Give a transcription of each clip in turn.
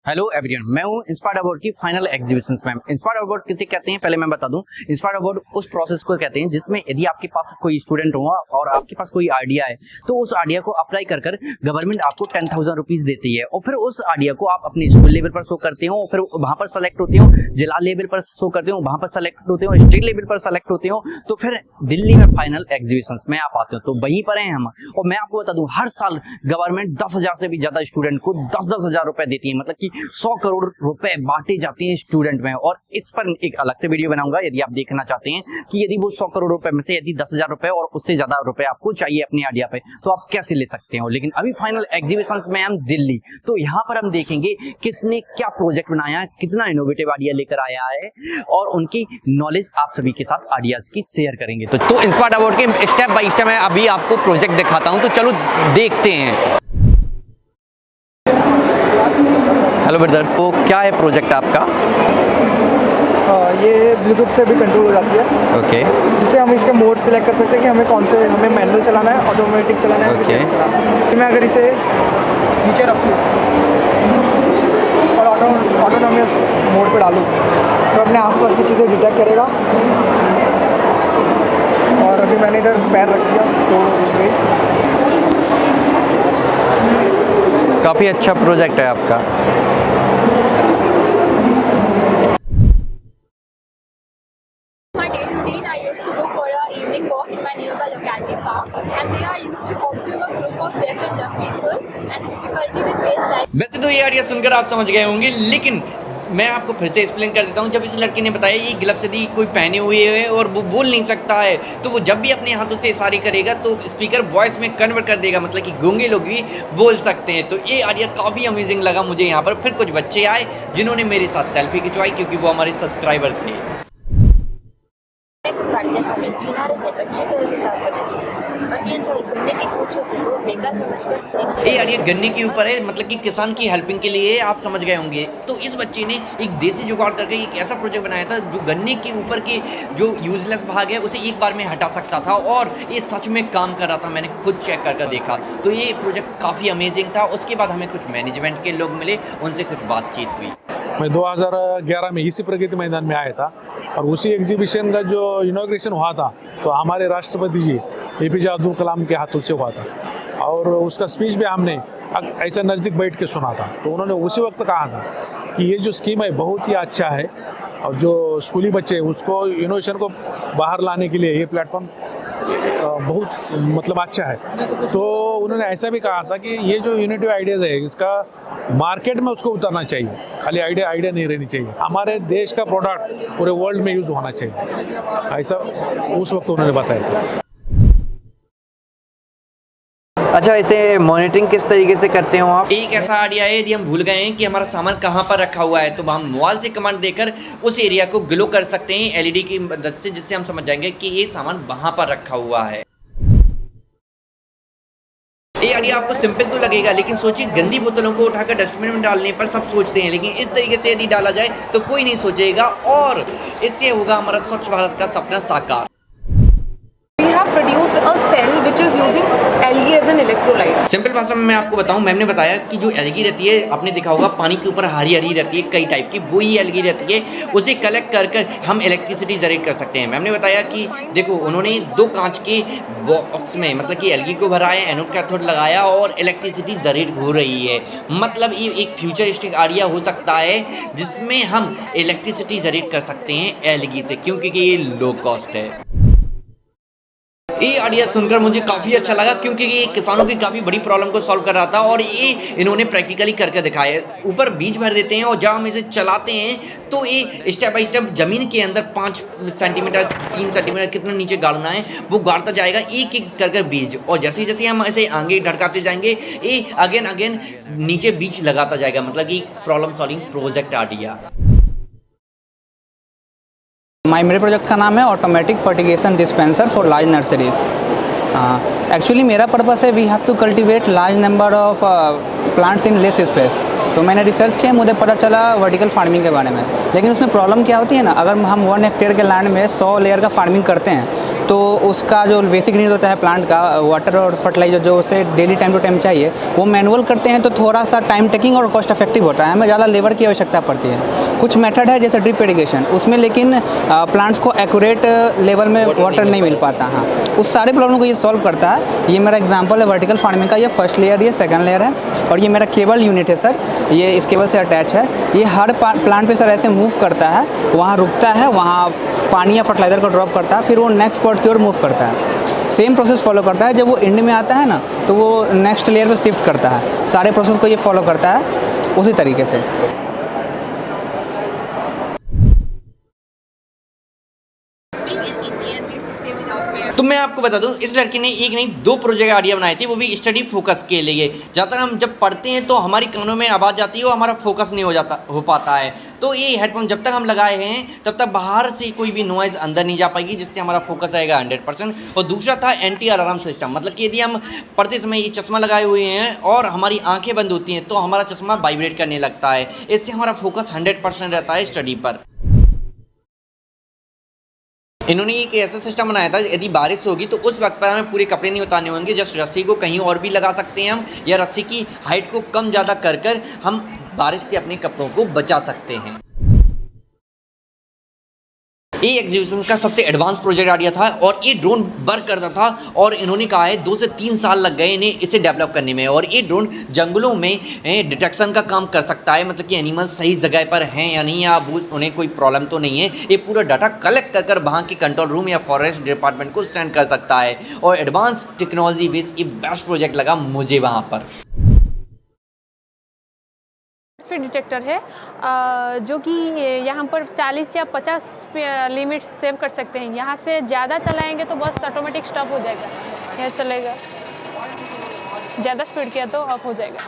Hello everyone, मैं हूं inspire award की फाइनल एग्जीबिशंस में। इंस्पायर अवार्ड किसे कहते हैं पहले मैं बता दूं। इंस्पायर अवार्ड उस प्रोसेस को कहते हैं जिसमें यदि आपके पास कोई स्टूडेंट हुआ और आपके पास कोई आइडिया है तो उस आइडिया को अप्लाई कर गवर्नमेंट आपको 10,000 रुपीज देती है और फिर उस आइडिया को आप अपने स्कूल लेवल पर शो करते हो, फिर वहां पर सेलेक्ट होते हो, जिला लेवल पर शो करते हो, वहां पर सेलेक्ट होते हो, स्टेट लेवल पर सेलेक्ट होते हो, तो फिर दिल्ली में फाइनल एग्जीबिशंस में आप आते हो। तो वहीं पर हैं हम। और मैं आपको बता दूं, हर साल गवर्नमेंट 10,000 से भी ज्यादा स्टूडेंट को 10-10 हजार रुपए देती है, मतलब कि 100 करोड़ रुपए बांटे जाते हैं स्टूडेंट में। और इस पर एक अलग से वीडियो बनाऊंगा यदि आप देखना चाहते हैं कि यदि वो 100 करोड़ रुपए में से यदि 10,000 रुपए और उससे ज्यादा रुपए आपको चाहिए अपनी आइडिया पे तो आप कैसे ले सकते हो। लेकिन अभी फाइनल एग्जीबिशंस में हम दिल्ली, तो यहाँ पर हम देखेंगे किसने क्या प्रोजेक्ट बनाया, कितना इनोवेटिव आइडिया लेकर आया है और उनकी नॉलेज आप सभी के साथ आइडियाज की शेयर करेंगे। तो इंस्पायर अवार्ड के स्टेप बाय स्टेप मैं अभी आपको प्रोजेक्ट दिखाता हूँ, तो चलो देखते हैं। हेलो ब्रदर, तो क्या है प्रोजेक्ट आपका? ये ब्लूटूथ से भी कंट्रोल हो जाती है। ओके। जिससे हम इसके मोड सेलेक्ट कर सकते हैं कि हमें कौन से, हमें मैनुअल चलाना है, ऑटोमेटिक चलाना है, ओके। चलाना है। मैं अगर इसे नीचे रखूँ और ऑटोनॉमस मोड पे डालूँ तो अपने आसपास की चीज़ें डिटेक्ट करेगा। और अभी मैंने इधर पैर रख दिया तो काफ़ी अच्छा प्रोजेक्ट है आपका। My daily routine, I used to go for an evening walk in my nearby locality park, and there I used to observe a group of deaf and dumb people and difficulty they face life. वैसे तो ये idea सुनकर आप समझ गए होंगे, लेकिन मैं आपको फिर से एक्सप्लेन कर देता हूँ। जब इस लड़के ने बताया ये ग्लव्स यदि कोई पहने हुए है और वो बोल नहीं सकता है तो वो जब भी अपने हाथों से इशारे करेगा तो स्पीकर वॉइस में कन्वर्ट कर देगा, मतलब कि गूंगे लोग भी बोल सकते हैं। तो ये आइडिया काफ़ी अमेजिंग लगा मुझे। यहाँ पर फिर कुछ बच्चे आए जिन्होंने मेरे साथ सेल्फी खिंचवाई क्योंकि वो हमारे सब्सक्राइबर थे। काटने समय किनारे से अच्छी तरह से साफ करना चाहिए, अन्यथा गन्ने की पूंछों से वो बेकार समझकर ये आइडिया गन्ने के ऊपर है, मतलब कि किसान की हेल्पिंग के लिए, आप समझ गए होंगे। तो इस बच्चे ने एक देसी जुगाड़ करके एक ऐसा प्रोजेक्ट बनाया था जो गन्ने के ऊपर के जो यूजलेस भाग है उसे एक बार में हटा सकता था और ये सच में काम कर रहा था। मैंने खुद चेक करके देखा, तो ये प्रोजेक्ट काफ़ी अमेजिंग था। उसके बाद हमें कुछ मैनेजमेंट के लोग मिले, उनसे कुछ बातचीत हुई। मैं 2011 में इसी प्रगति मैदान में आया था और उसी एग्जीबिशन का जो इनॉग्रेशन हुआ था तो हमारे राष्ट्रपति जी APJ अब्दुल कलाम के हाथों से हुआ था और उसका स्पीच भी हमने ऐसा नज़दीक बैठ के सुना था। तो उन्होंने उसी वक्त कहा था कि ये जो स्कीम है बहुत ही अच्छा है और जो स्कूली बच्चे हैं उसको इनोवेशन को बाहर लाने के लिए ये प्लेटफॉर्म बहुत मतलब अच्छा है। तो उन्होंने ऐसा भी कहा था कि ये जो यूनिटिव आइडियाज़ है इसका मार्केट में उसको उतारना चाहिए, खाली आइडिया नहीं रहनी चाहिए, हमारे देश का प्रोडक्ट पूरे वर्ल्ड में यूज़ होना चाहिए, ऐसा उस वक्त उन्होंने बताया था। अच्छा, इसे मॉनिटरिंग किस तरीके से करते हो आप? एक ऐसा आइडिया है, यदि हम भूल गए हैं कि हमारा सामान कहाँ पर रखा हुआ है तो हम मोबाइल से कमांड देकर उस एरिया को ग्लो कर सकते हैं LED की मदद से, जिससे हम समझ जाएंगे कि ये सामान वहाँ पर रखा हुआ है। ये आइडिया आपको सिंपल तो लगेगा, लेकिन सोचिए गंदी बोतलों को उठाकर डस्टबिन में डालने पर सब सोचते हैं, लेकिन इस तरीके से यदि डाला जाए तो कोई नहीं सोचेगा और इससे होगा हमारा स्वच्छ भारत का सपना साकार। We have produced a cell which is using algae as an electrolyte. Simple भाषा में मैं आपको बताऊं, मैम ने बताया कि जो एल्गी रहती है, आपने देखा होगा पानी के ऊपर हरी हरी रहती है कई टाइप की, वो ही एल्गी रहती है, उसे कलेक्ट कर हम इलेक्ट्रिसिटी जनरेट कर सकते हैं। मैम ने बताया कि देखो उन्होंने 2 कांच के बॉक्स में मतलब कि एल्गी को भरा है, एनोड कैथोड लगाया और इलेक्ट्रिसिटी जनरेट हो रही है। मतलब ये एक फ्यूचरिस्टिक आइडिया हो सकता है जिसमें हम इलेक्ट्रिसिटी जनरेट कर सकते हैं एल्गी से, क्योंकि ये लो कॉस्ट है। ये आइडिया सुनकर मुझे काफ़ी अच्छा लगा क्योंकि ये किसानों की काफ़ी बड़ी प्रॉब्लम को सॉल्व कर रहा था और ये इन्होंने प्रैक्टिकली करके दिखाया। ऊपर बीज भर देते हैं और जब हम इसे चलाते हैं तो ये स्टेप बाय स्टेप ज़मीन के अंदर 5 सेंटीमीटर 3 सेंटीमीटर कितना नीचे गाड़ना है वो गाड़ता जाएगा एक एक कर बीज, और जैसे जैसे हम ऐसे आगे ढड़काते जाएंगे ये अगेन नीचे बीज लगाता जाएगा। मतलब कि प्रॉब्लम सॉल्विंग प्रोजेक्ट आइडिया। मेरे प्रोजेक्ट का नाम है automatic fertigation dispenser for large nurseries. Actually मेरा पर्पस है we have to cultivate large number of plants in less space. तो मैंने रिसर्च किया, मुझे पता चला वर्टिकल फार्मिंग के बारे में, लेकिन उसमें प्रॉब्लम क्या होती है ना, अगर हम 1 हेक्टेयर के लैंड में 100 लेयर का फार्मिंग करते हैं तो उसका जो बेसिक नीड होता है प्लांट का, वाटर और फर्टिलाइजर जो उसे डेली टाइम टू टाइम चाहिए, वो मैनुअल करते हैं तो थोड़ा सा टाइम टेकिंग और कॉस्ट इफेक्टिव होता है, हमें ज़्यादा लेबर की आवश्यकता पड़ती है। कुछ मेथड है जैसे ड्रिप इरिगेशन, उसमें लेकिन प्लांट्स को एक्यूरेट लेवल में वाटर नहीं मिल पाता। हाँ, उस सारे प्रॉब्लम को ये सॉल्व करता है। ये मेरा एग्जांपल है वर्टिकल फार्मिंग का, ये फर्स्ट लेयर, ये सेकंड लेयर है, और ये मेरा केबल यूनिट है सर, ये इस केबल से अटैच है। ये हर प्लांट पे सर ऐसे मूव करता है, वहाँ रुकता है, वहाँ पानी या फर्टिलाइजर को ड्रॉप करता है, फिर वो नेक्स्ट स्पॉट की ओर मूव करता है। सेम प्रोसेस फॉलो करता है। जब वो एंड में आता है ना, तो वो नेक्स्ट लेयर पे शिफ्ट करता है। सारे प्रोसेस को ये फॉलो करता है उसी तरीके से। तो मैं आपको बता दूं, इस लड़की ने एक नहीं 2 प्रोजेक्ट आइडिया बनाए थे, वो भी स्टडी फोकस के लिए। ज़्यादातर हम जब पढ़ते हैं तो हमारी कानों में आवाज़ जाती है और हमारा फोकस नहीं हो पाता है। तो ये हेडफोन जब तक हम लगाए हैं तब तक बाहर से कोई भी नॉइज़ अंदर नहीं जा पाएगी, जिससे हमारा फोकस रहेगा 100%। और दूसरा था एंटी अलार्म सिस्टम, मतलब कि यदि हम पढ़ते समय ये चश्मा लगाए हुए हैं और हमारी आंखें बंद होती हैं तो हमारा चश्मा वाइब्रेट करने लगता है, इससे हमारा फोकस 100% रहता है स्टडी पर। इन्होंने एक ऐसा सिस्टम बनाया था, यदि बारिश होगी तो उस वक्त पर हमें पूरे कपड़े नहीं उतारने होंगे, जस्ट रस्सी को कहीं और भी लगा सकते हैं हम, या रस्सी की हाइट को कम ज़्यादा कर हम बारिश से अपने कपड़ों को बचा सकते हैं। ये एग्जीबिशन का सबसे एडवांस प्रोजेक्ट आइडिया था और ये ड्रोन वर्क करता था, और इन्होंने कहा है 2 से 3 साल लग गए इन्हें इसे डेवलप करने में। और ये ड्रोन जंगलों में डिटेक्शन का काम कर सकता है, मतलब कि एनिमल्स सही जगह पर हैं या नहीं, या उन्हें कोई प्रॉब्लम तो नहीं है। ये पूरा डाटा कलेक्ट कर वहाँ के कंट्रोल रूम या फॉरेस्ट डिपार्टमेंट को सेंड कर सकता है। और एडवांस टेक्नोलॉजी बेस्ड ये बेस्ट प्रोजेक्ट लगा मुझे वहाँ पर। डिटेक्टर है जो कि यहाँ पर 40 या 50 लिमिट सेव कर सकते हैं। यहाँ से ज़्यादा चलाएंगे तो बस ऑटोमेटिक स्टॉप हो जाएगा, यह चलेगा, ज़्यादा स्पीड किया तो ऑफ हो जाएगा।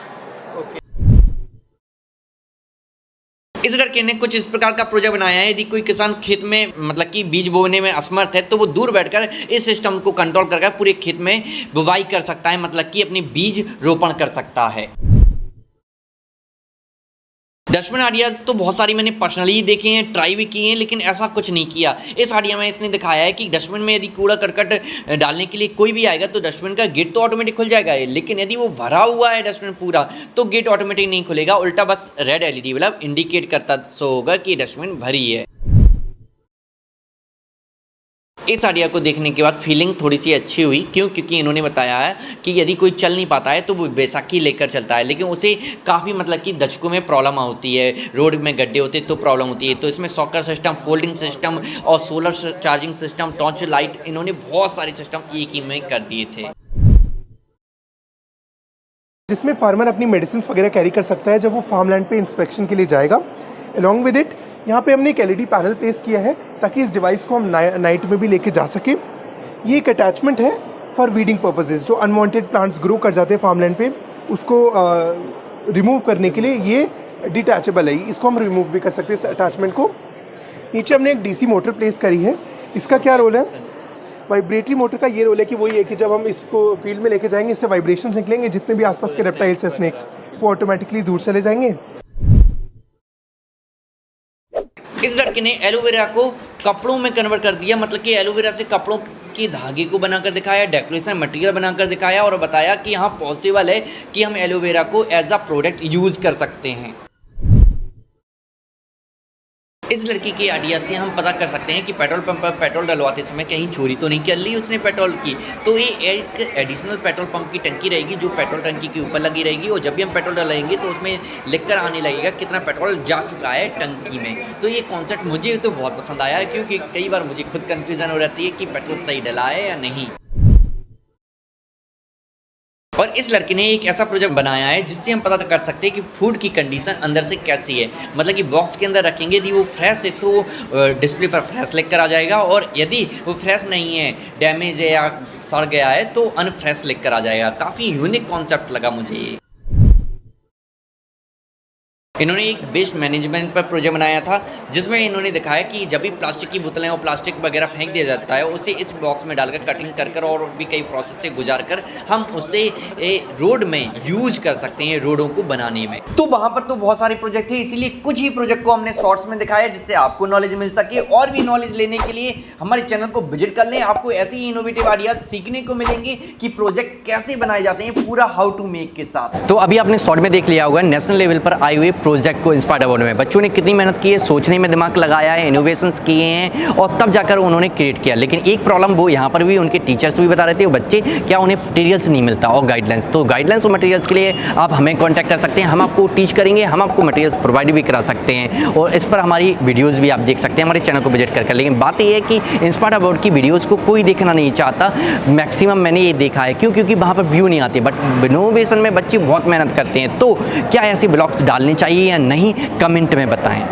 इस लड़के ने कुछ इस प्रकार का प्रोजेक्ट बनाया है, यदि कोई किसान खेत में मतलब कि बीज बोने में असमर्थ है तो वो दूर बैठकर इस सिस्टम को कंट्रोल करके पूरे खेत में बुवाई कर सकता है, मतलब कि अपनी बीज रोपण कर सकता है। डस्टबिन आइडियाज़ तो बहुत सारी मैंने पर्सनली देखे हैं, ट्राई भी किए हैं, लेकिन ऐसा कुछ नहीं किया। इस आइडिया में इसने दिखाया है कि डस्टबिन में यदि कूड़ा करकट डालने के लिए कोई भी आएगा तो डस्टबिन का गेट तो ऑटोमेटिक खुल जाएगा, लेकिन यदि वो भरा हुआ है डस्टबिन पूरा तो गेट ऑटोमेटिक नहीं खुलेगा, उल्टा बस रेड LED बल्ब इंडिकेट करता सो होगा कि डस्टबिन भरी है। इस आइडिया को देखने के बाद फीलिंग थोड़ी सी अच्छी हुई, क्योंकि इन्होंने बताया है कि यदि कोई चल नहीं पाता है तो वो बैसाखी लेकर चलता है, लेकिन उसे काफ़ी मतलब कि दशकों में प्रॉब्लम होती है, रोड में गड्ढे होते हैं तो प्रॉब्लम होती है। तो इसमें सॉकर सिस्टम, फोल्डिंग सिस्टम और solar charging system, torch light, इन्होंने बहुत सारे सिस्टम एक ही में कर दिए थे, जिसमें फार्मर अपनी मेडिसिन वगैरह कैरी कर सकता है जब वो फार्मलैंड पे इंस्पेक्शन के लिए जाएगा। अलॉन्ग विद इट यहाँ पे हमने एक LED पैनल प्लेस किया है ताकि इस डिवाइस को हम नाइट में भी लेके जा सकें। ये एक अटैचमेंट है फॉर वीडिंग पर्पसेस। जो अनवांटेड प्लांट्स ग्रो कर जाते हैं फार्मलैंड पे, उसको रिमूव करने के लिए ये डिटैचेबल है, इसको हम रिमूव भी कर सकते हैं इस अटैचमेंट को। नीचे हमने एक DC मोटर प्लेस करी है। इसका क्या रोल है? वाइब्रेटरी मोटर का ये रोल है कि वही है कि जब हम इसको फील्ड में लेके जाएंगे, इससे वाइब्रेशंस निकलेंगे, जितने भी आसपास के रेप्टाइल्स हैं, स्नेक्स, वो ऑटोमेटिकली दूर चले जाएंगे। इस लड़के ने एलोवेरा को कपड़ों में कन्वर्ट कर दिया, मतलब कि एलोवेरा से कपड़ों के धागे को बनाकर दिखाया, डेकोरेशन मटेरियल बनाकर दिखाया और बताया कि हाँ पॉसिबल है कि हम एलोवेरा को एज अ प्रोडक्ट यूज़ कर सकते हैं। इस लड़की के आइडिया से हम पता कर सकते हैं कि पेट्रोल पंप पर पेट्रोल डलवाते समय कहीं चोरी तो नहीं कर ली उसने पेट्रोल की। तो ये एक एडिशनल पेट्रोल पंप की टंकी रहेगी जो पेट्रोल टंकी के ऊपर लगी रहेगी, और जब भी हम पेट्रोल डलाएंगे तो उसमें लिखकर आने लगेगा कितना पेट्रोल जा चुका है टंकी में। तो ये कॉन्सेप्ट मुझे तो बहुत पसंद आया, क्योंकि कई बार मुझे खुद कन्फ्यूज़न हो रहती है कि पेट्रोल सही डला है या नहीं। और इस लड़के ने एक ऐसा प्रोजेक्ट बनाया है जिससे हम पता कर सकते हैं कि फूड की कंडीशन अंदर से कैसी है, मतलब कि बॉक्स के अंदर रखेंगे यदि वो फ्रेश है तो डिस्प्ले पर फ्रेश लिखकर आ जाएगा, और यदि वो फ्रेश नहीं है, डैमेज है या सड़ गया है तो अनफ्रेश लिखकर आ जाएगा। काफ़ी यूनिक कॉन्सेप्ट लगा मुझे ये। इन्होंने एक वेस्ट मैनेजमेंट पर प्रोजेक्ट बनाया था जिसमें इन्होंने दिखाया कि जब भी प्लास्टिक की बोतलें और प्लास्टिक वगैरह फेंक दिया जाता है उसे इस बॉक्स में डालकर कटिंग कर और भी कई प्रोसेस से गुजार कर हम उसे रोड में यूज कर सकते हैं, रोडों को बनाने में। तो वहाँ पर तो बहुत सारे प्रोजेक्ट थे, इसीलिए कुछ ही प्रोजेक्ट को हमने शॉर्ट्स में दिखाया जिससे आपको नॉलेज मिल सके। और भी नॉलेज लेने के लिए हमारे चैनल को विजिट कर लें, आपको ऐसे ही इनोवेटिव आइडियाज सीखने को मिलेंगे कि प्रोजेक्ट कैसे बनाए जाते हैं पूरा हाउ टू मेक के साथ। तो अभी आपने शॉर्ट में देख लिया होगा नेशनल लेवल पर आए हुए प्रोजेक्ट को इंस्पायर्ड अवार्ड में बच्चों ने कितनी मेहनत की है, सोचने में दिमाग लगाया है, इनोवेशंस किए हैं और तब जाकर उन्होंने क्रिएट किया। लेकिन एक प्रॉब्लम वो यहाँ पर भी उनके टीचर्स भी बता रहे थे, बच्चे क्या उन्हें मटेरियल्स नहीं मिलता और गाइडलाइंस। तो गाइडलाइंस और मटेरियल्स के लिए आप हमें कॉन्टैक्ट कर सकते हैं, हम आपको टीच करेंगे, हम आपको मटेरियल्स प्रोवाइड भी करा सकते हैं और इस पर हमारी वीडियोज़ भी आप देख सकते हैं हमारे चैनल को विजिट करके। लेकिन बात यह है कि इंस्पायर्ड अवार्ड की वीडियोज़ को कोई देखना नहीं चाहता, मैक्सिमम मैंने ये देखा है। क्यों? क्योंकि वहाँ पर व्यू नहीं आते, बट इनोवेशन में बच्चे बहुत मेहनत करते हैं। तो क्या ऐसे ब्लॉग्स डालने चाहिए या नहीं, कमेंट में बताएं।